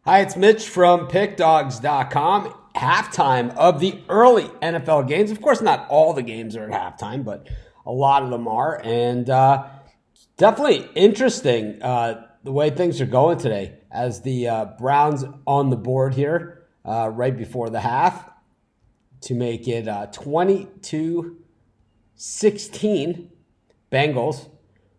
Hi, it's Mitch from PickDogs.com. Halftime of the early NFL games. Of course, not all the games are at halftime, but a lot of them are. And definitely interesting the way things are going today as the Browns on the board here right before the half to make it 22-16 Bengals.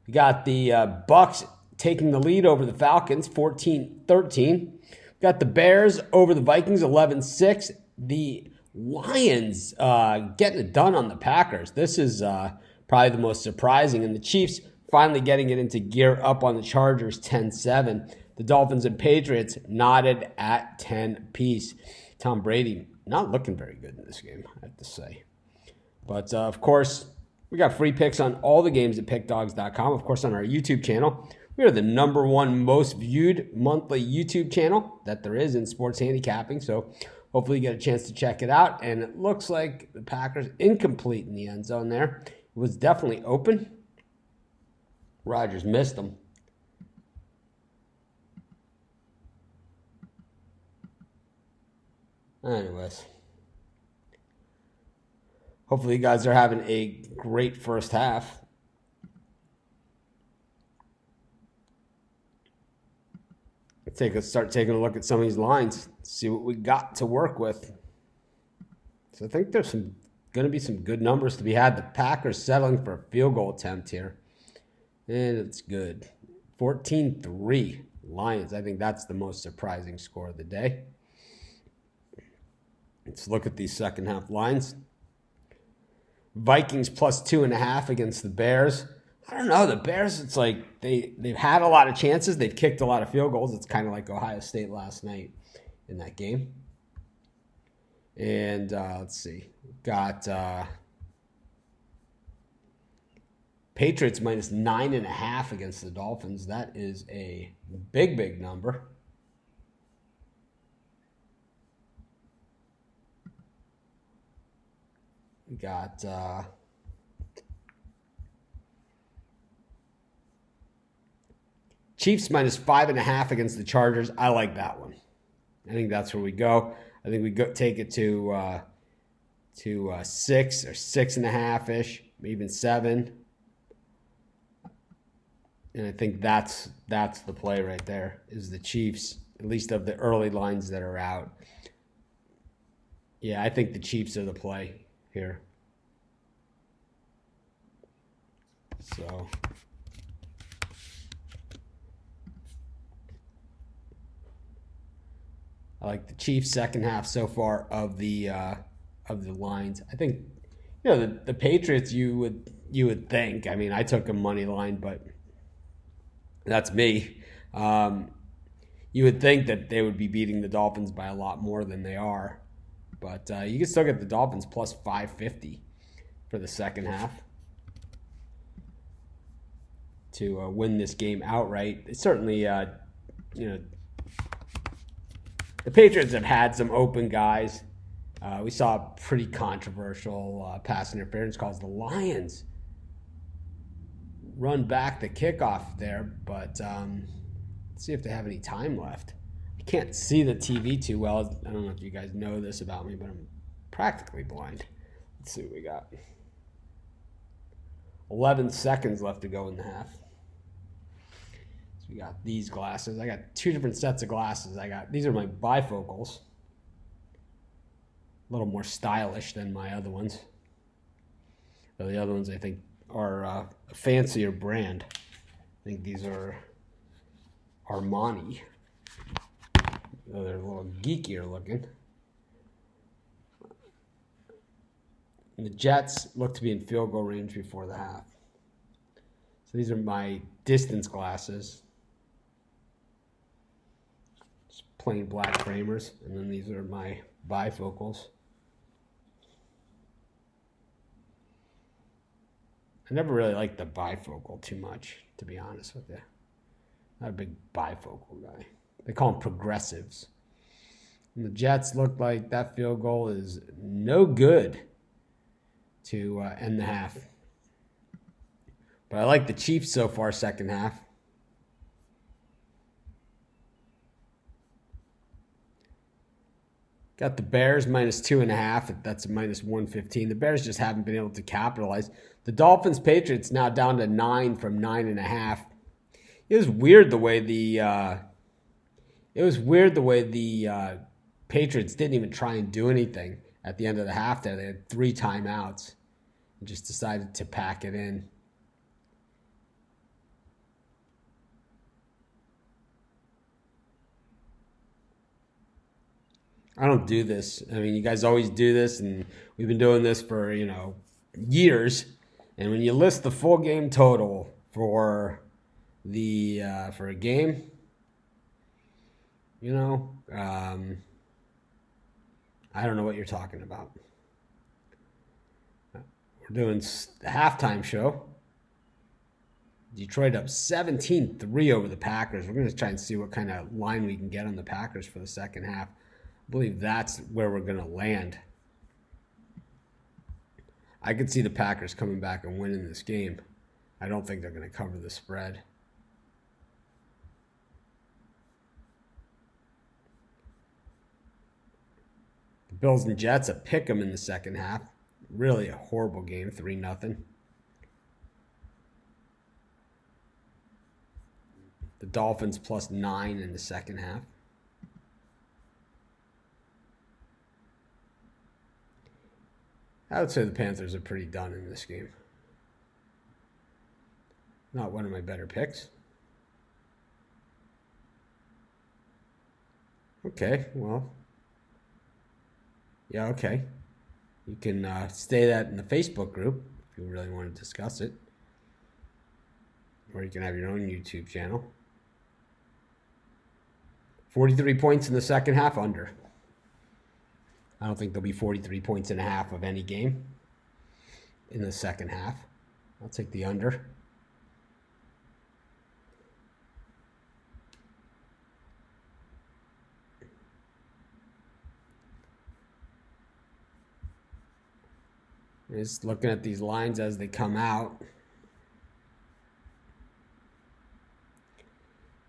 We got the Bucks taking the lead over the Falcons, 14-13. We got the Bears over the Vikings, 11-6. The Lions getting it done on the Packers. This is probably the most surprising. And the Chiefs finally getting it into gear up on the Chargers, 10-7. The Dolphins and Patriots knotted at 10 apiece. Tom Brady not looking very good in this game, I have to say. But, of course, we got free picks on all the games at pickdogs.com. Of course, on our YouTube channel. We are the #1 most viewed monthly YouTube channel that there is in sports handicapping. So hopefully you get a chance to check it out. And it looks like the Packers incomplete in the end zone there. It was definitely open. Rodgers missed them. Anyways. Hopefully you guys are having a great first half. Start taking a look at some of these lines, see what we got to work with. So I think there's going to be some good numbers to be had. The Packers settling for a field goal attempt here. And it's good. 14-3 Lions. I think that's the most surprising score of the day. Let's look at these second half lines. Vikings plus 2.5 against the Bears. I don't know. The Bears, it's like they've had a lot of chances. They've kicked a lot of field goals. It's kind of like Ohio State last night in that game. And let's see. Got Patriots minus 9.5 against the Dolphins. That is a big, big number. We got Chiefs minus 5.5 against the Chargers. I like that one. I think that's where we go. I think we take it to 6 or 6.5-ish, even 7. And I think that's the play right there, is the Chiefs, at least of the early lines that are out. Yeah, I think the Chiefs are the play here. So I like the Chiefs second half so far of the lines. I think the Patriots you would think. I mean, I took a money line, but that's me. You would think that they would be beating the Dolphins by a lot more than they are. But you can still get the Dolphins plus 550 for the second half to win this game outright. It's certainly, the Patriots have had some open guys. We saw pretty controversial pass interference calls. The Lions run back the kickoff there, but let's see if they have any time left. I can't see the TV too well. I don't know if you guys know this about me, but I'm practically blind. Let's see what we got. 11 seconds left to go in the half. So we got these glasses. I got 2 different sets of glasses. These are my bifocals. A little more stylish than my other ones. The other ones I think are a fancier brand. I think these are Armani. They're a little geekier looking. And the Jets look to be in field goal range before the half. So these are my distance glasses. Just plain black framers. And then these are my bifocals. I never really liked the bifocal too much, to be honest with you. Not a big bifocal guy. They call them progressives. And the Jets look like that field goal is no good to end the half. But I like the Chiefs so far second half. Got the Bears minus 2.5. That's a minus 115. The Bears just haven't been able to capitalize. The Dolphins Patriots now down to 9 from 9.5. It was weird the way the Patriots didn't even try and do anything at the end of the half there. They had 3 timeouts and just decided to pack it in. I don't do this. I mean, you guys always do this, and we've been doing this for, years. And when you list the full game total for a game, I don't know what you're talking about. We're doing the halftime show. Detroit up 17-3 over the Packers. We're going to try and see what kind of line we can get on the Packers for the second half. I believe that's where we're going to land. I could see the Packers coming back and winning this game. I don't think they're going to cover the spread. The Bills and Jets, a pick 'em in the second half. Really a horrible game, 3-0. The Dolphins plus 9 in the second half. I would say the Panthers are pretty done in this game. Not one of my better picks. Okay, well. Yeah, okay. You can stay that in the Facebook group if you really want to discuss it. Or you can have your own YouTube channel. 43 points in the second half, under. I don't think there'll be 43 points and a half of any game in the second half. I'll take the under. Just looking at these lines as they come out.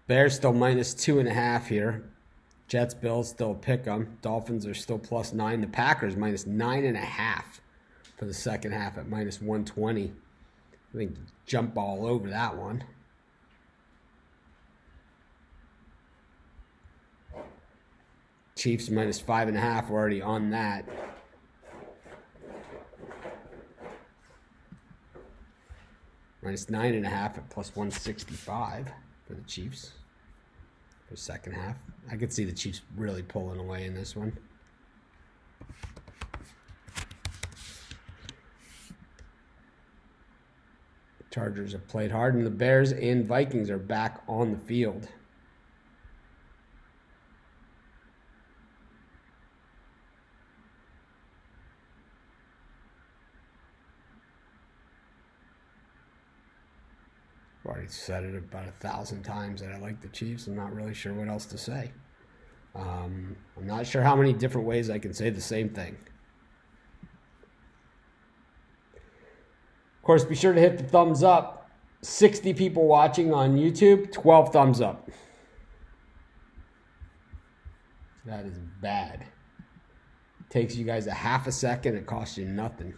Bears still minus 2.5 here. Jets, Bills still pick 'em. Dolphins are still plus 9. The Packers minus 9.5 for the second half at minus 120. I think jump all over that one. Chiefs minus 5.5. We're already on that. Minus 9.5 at plus 165 for the Chiefs for the second half. I could see the Chiefs really pulling away in this one. Chargers have played hard, and the Bears and Vikings are back on the field. I've already said it about 1,000 times that I like the Chiefs. I'm not really sure what else to say. I'm not sure how many different ways I can say the same thing. Of course, be sure to hit the thumbs up. 60 people watching on YouTube, 12 thumbs up. That is bad. Takes you guys a half a second. It costs you nothing.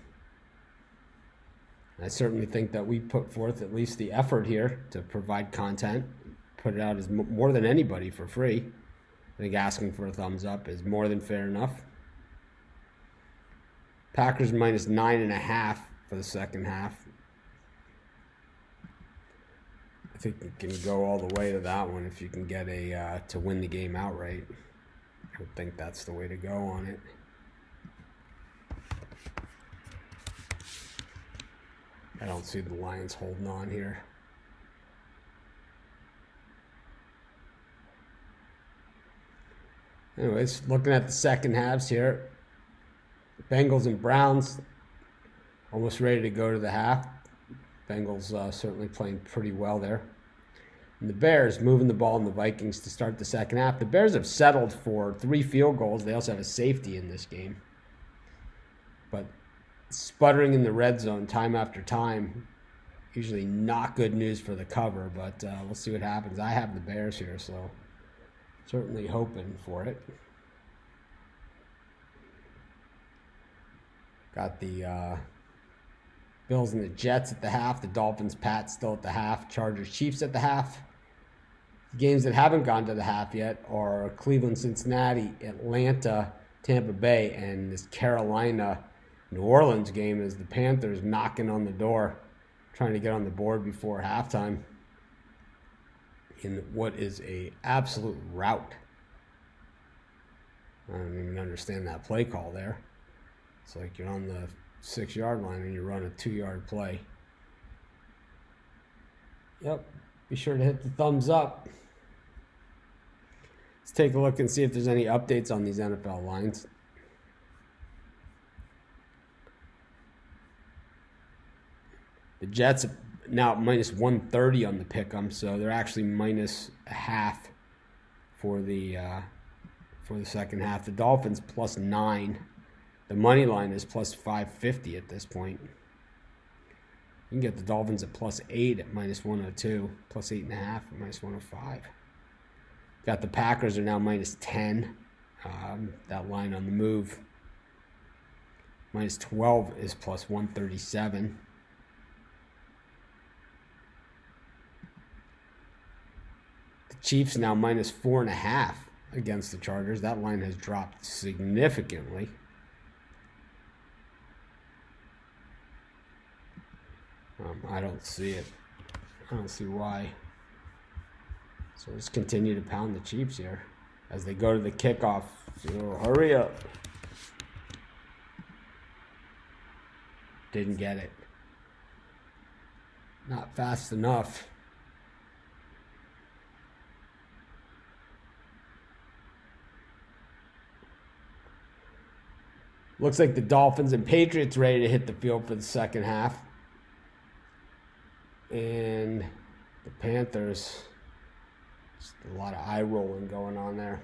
I certainly think that we put forth at least the effort here to provide content, put it out as more than anybody for free. I think asking for a thumbs up is more than fair enough. Packers minus 9.5 for the second half. I think you can go all the way to that one if you can get a to win the game outright. I would think that's the way to go on it. I don't see the Lions holding on here. Anyways, looking at the second halves here. Bengals and Browns almost ready to go to the half. Bengals certainly playing pretty well there. And the Bears moving the ball in the Vikings to start the second half. The Bears have settled for 3 field goals. They also have a safety in this game. But sputtering in the red zone time after time, usually not good news for the cover, but we'll see what happens. I have the Bears here, so certainly hoping for it. Got the Bills and the Jets at the half. The Dolphins, Pats still at the half. Chargers, Chiefs at the half. Games that haven't gone to the half yet are Cleveland, Cincinnati, Atlanta, Tampa Bay, and this Carolina, New Orleans game is the Panthers knocking on the door, trying to get on the board before halftime in what is a absolute rout. I don't even understand that play call there. It's like you're on the 6-yard line and you run a 2-yard play. Yep. Be sure to hit the thumbs up. Let's take a look and see if there's any updates on these NFL lines. The Jets now at minus 130 on the pick'em, so they're actually minus a half for the second half. The Dolphins plus 9. The money line is plus 550 at this point. You can get the Dolphins at plus 8 at minus 102, plus 8.5 at minus 105. Got the Packers are now minus 10. That line on the move. Minus 12 is plus 137. The Chiefs now minus 4.5 against the Chargers. That line has dropped significantly. I don't see it. I don't see why. So let's continue to pound the Chiefs here as they go to the kickoff. So hurry up. Didn't get it. Not fast enough. Looks like the Dolphins and Patriots ready to hit the field for the second half. And the Panthers, just a lot of eye rolling going on there.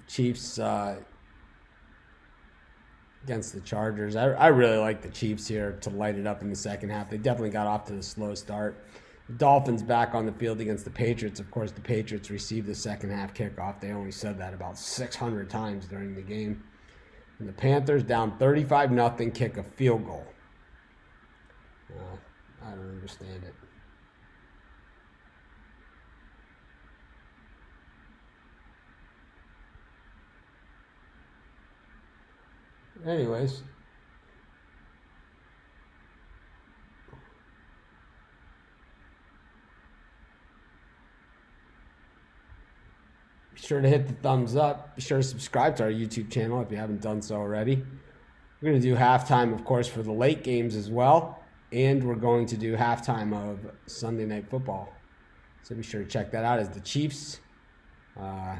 Chiefs against the Chargers. I really like the Chiefs here to light it up in the second half. They definitely got off to the slow start. The Dolphins back on the field against the Patriots. Of course, the Patriots received the second half kickoff. They only said that about 600 times during the game. And the Panthers down 35-0, kick a field goal. I don't understand it. Anyways, be sure to hit the thumbs up. Be sure to subscribe to our YouTube channel if you haven't done so already. We're going to do halftime, of course, for the late games as well. And we're going to do halftime of Sunday Night Football. So be sure to check that out as the Chiefs. I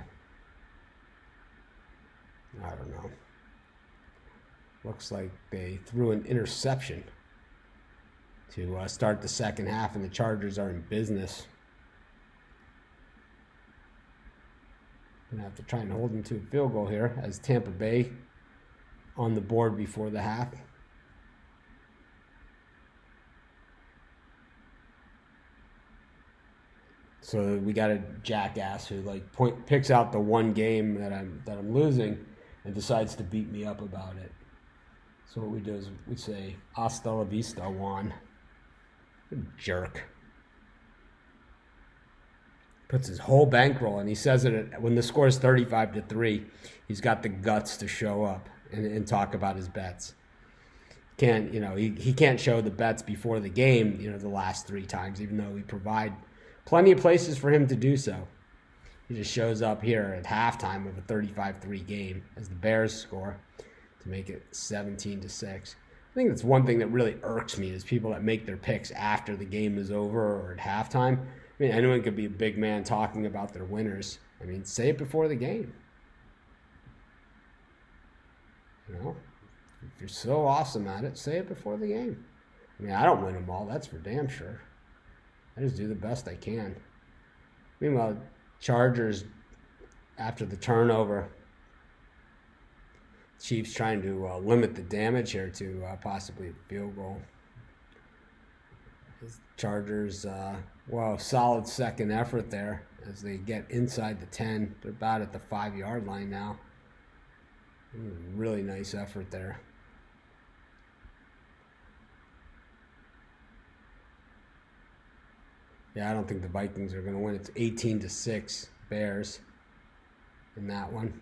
don't know. Looks like they threw an interception to start the second half, and the Chargers are in business. Gonna have to try and hold them to a field goal here as Tampa Bay on the board before the half. So we got a jackass who picks out the one game that I'm losing and decides to beat me up about it. So what we do is we say hasta la vista, Juan. Jerk. Puts his whole bankroll, and he says it when the score is 35-3. He's got the guts to show up and talk about his bets. He can't show the bets before the game, the last 3 times, even though we provide plenty of places for him to do so. He just shows up here at halftime of a 35-3 game as the Bears score to make it 17-6. I think that's one thing that really irks me is people that make their picks after the game is over or at halftime. I mean, anyone could be a big man talking about their winners. I mean, say it before the game. If you're so awesome at it, say it before the game. I mean, I don't win them all, that's for damn sure. I just do the best I can. Meanwhile, Chargers, after the turnover, Chiefs trying to limit the damage here to possibly a field goal. Chargers, solid second effort there as they get inside the 10. They're about at the 5-yard line now. Really nice effort there. Yeah, I don't think the Vikings are going to win. It's 18-6 Bears in that one.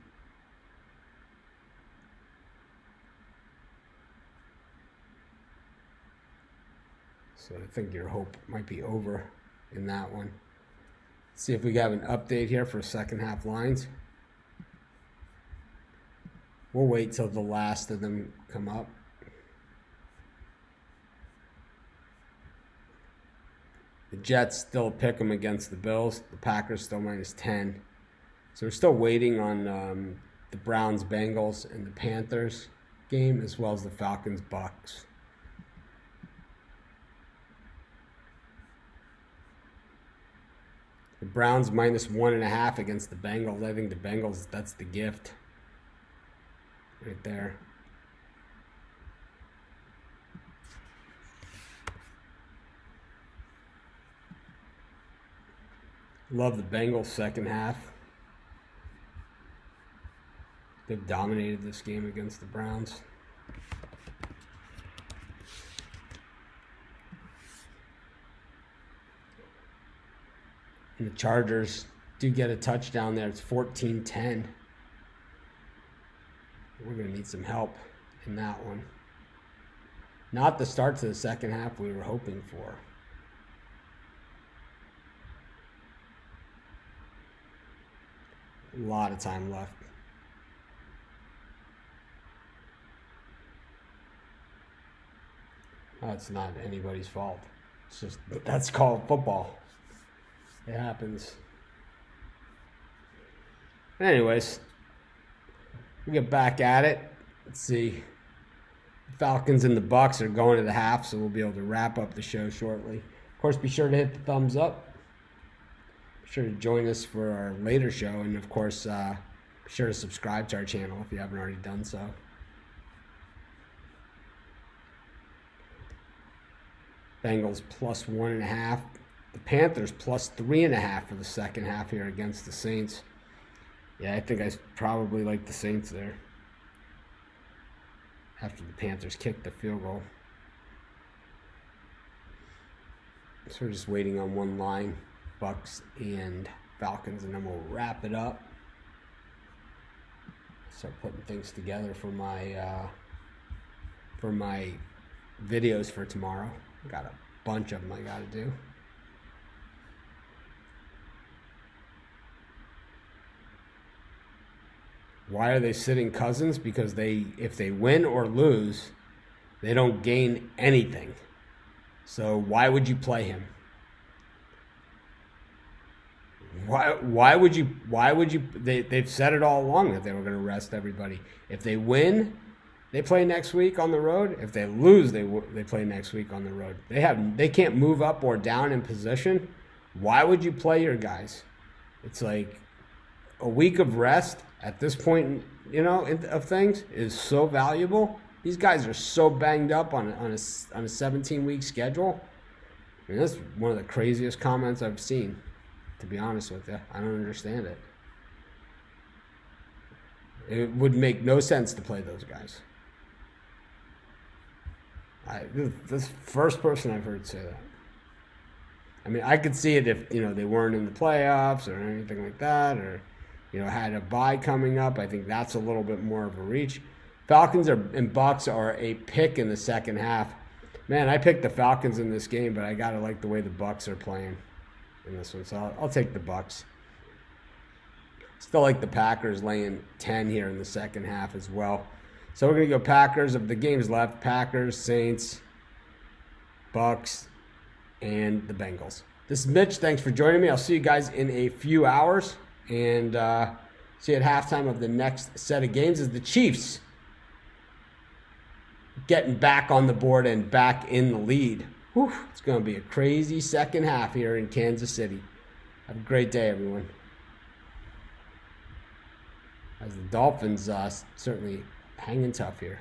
So I think your hope might be over in that one. Let's see if we have an update here for second half lines. We'll wait till the last of them come up. The Jets still pick them against the Bills. The Packers still -10. So we're still waiting on the Browns, Bengals, and the Panthers game, as well as the Falcons, Bucks. The Browns -1.5 against the Bengals. I think the Bengals, that's the gift right there. Love the Bengals second half. They've dominated this game against the Browns. And the Chargers do get a touchdown there. It's 14-10. We're going to need some help in that one. Not the start to the second half we were hoping for. A lot of time left. That's not anybody's fault. It's just, that's called football. It happens. Anyways, we get back at it. Let's see. The Falcons and the Bucks are going to the half, so we'll be able to wrap up the show shortly. Of course, be sure to hit the thumbs up. Be sure to join us for our later show, and of course, be sure to subscribe to our channel if you haven't already done so. Bengals +1.5. The Panthers +3.5 for the second half here against the Saints. Yeah, I think I probably like the Saints there after the Panthers kicked the field goal. So we're just waiting on one line, Bucks and Falcons, and then we'll wrap it up. Start putting things together for my videos for tomorrow. Got a bunch of them I got to do. Why are they sitting Cousins? Because if they win or lose, they don't gain anything. So why would you play him? Why would you they've said it all along that they were going to rest everybody. If they win, they play next week on the road. If they lose, they play next week on the road. They can't move up or down in position. Why would you play your guys? It's like a week of rest at this point, of things is so valuable. These guys are so banged up on a 17-week schedule. I mean, that's one of the craziest comments I've seen, to be honest with you. I don't understand it. It would make no sense to play those guys. This first person I've heard say that. I mean, I could see it if, they weren't in the playoffs or anything like that, or, had a bye coming up. I think that's a little bit more of a reach. Falcons and Bucks are a pick in the second half. Man, I picked the Falcons in this game, but I got to like the way the Bucks are playing in this one. So I'll take the Bucks. Still like the Packers laying 10 here in the second half as well. So we're going to go Packers. Of the games left, Packers, Saints, Bucks, and the Bengals. This is Mitch. Thanks for joining me. I'll see you guys in a few hours. And see you at halftime of the next set of games is the Chiefs getting back on the board and back in the lead. Whew, it's going to be a crazy second half here in Kansas City. Have a great day, everyone. As the Dolphins certainly hanging tough here.